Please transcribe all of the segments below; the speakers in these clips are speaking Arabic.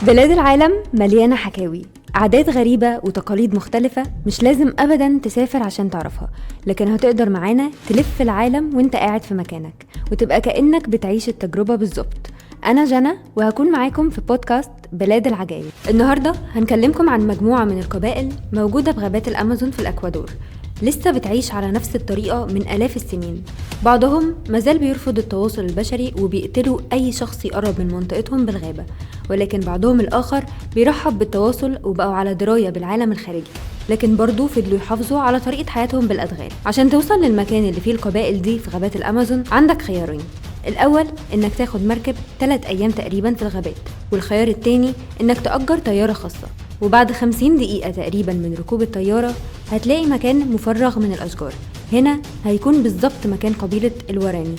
بلاد العالم مليانة حكاوي، عادات غريبة وتقاليد مختلفة. مش لازم أبداً تسافر عشان تعرفها، لكن هتقدر معانا تلف العالم وانت قاعد في مكانك وتبقى كأنك بتعيش التجربة بالظبط. أنا جنى وهكون معاكم في بودكاست بلاد العجائب. النهاردة هنكلمكم عن مجموعة من القبائل موجودة بغابات الأمازون في الأكوادور، لسه بتعيش على نفس الطريقة من آلاف السنين. بعضهم مازال بيرفض التواصل البشري وبيقتلوا أي شخص يقرب من منطقتهم بالغابة، ولكن بعضهم الآخر بيرحب بالتواصل وبقوا على دراية بالعالم الخارجي، لكن برضو فضلوا يحافظوا على طريقة حياتهم بالأدغال. عشان توصل للمكان اللي فيه القبائل دي في غابات الأمازون عندك خيارين. الأول إنك تاخد مركب 3 أيام تقريبا في الغابات، والخيار التاني إنك تأجر طيارة خاصة، وبعد 50 دقيقة تقريبا من ركوب الطيارة هتلاقي مكان مفرغ من الأشجار. هنا هيكون بالظبط مكان قبيلة الوراني،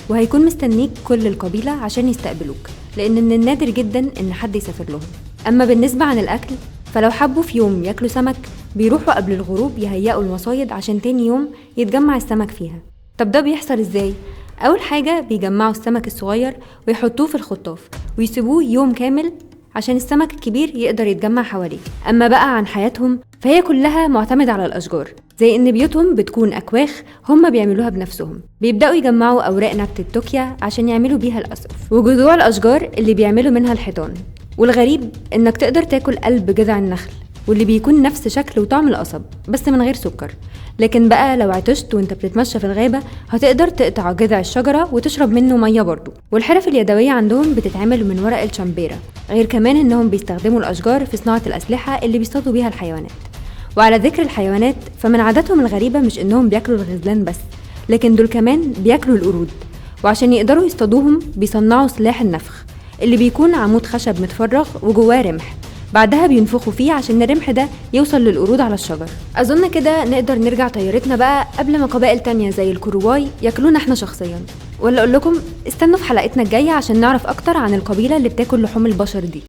وهيكون مستنيك كل القبيلة عشان يستقبلوك، لأن من النادر جدا إن حد يسافر لهم. أما بالنسبة عن الأكل، فلو حبوا في يوم ياكلوا سمك بيروحوا قبل الغروب يهيئوا المصايد عشان تاني يوم يتجمع السمك فيها. طب ده بيحصل إزاي؟ أول حاجة بيجمعوا السمك الصغير ويحطوه في الخطاف ويسيبوه يوم كامل عشان السمك الكبير يقدر يتجمع حواليه. أما بقى عن حياتهم فهي كلها معتمدة على الأشجار، زي إن بيوتهم بتكون أكواخ هم بيعملوها بنفسهم. بيبدأوا يجمعوا أوراق نبت التوكيا عشان يعملوا بيها الأسقف وجذوع الأشجار اللي بيعملوا منها الحيطان. والغريب إنك تقدر تاكل قلب جذع النخل واللي بيكون نفس شكل وطعم القصب بس من غير سكر. لكن بقى لو عطشت وانت بتتمشى في الغابة هتقدر تقطع جذع الشجرة وتشرب منه مية برضو. والحرف اليدوية عندهم بتتعمل من ورق الشامبيرا، غير كمان انهم بيستخدموا الأشجار في صناعة الأسلحة اللي بيصطادوا بيها الحيوانات. وعلى ذكر الحيوانات، فمن عاداتهم الغريبة مش انهم بياكلوا الغزلان بس، لكن دول كمان بياكلوا القرود. وعشان يقدروا يصطادوهم بيصنعوا سلاح النفخ اللي بيكون عمود خشب متفرغ وجواه رمح، بعدها بينفخوا فيه عشان الرمح ده يوصل للقرود على الشجر. أظن كده نقدر نرجع طيارتنا بقى قبل ما قبائل تانية زي الكورواي ياكلونا احنا شخصيا. ولا أقول لكم استنوا في حلقتنا الجاية عشان نعرف أكتر عن القبيلة اللي بتاكل لحوم البشر دي.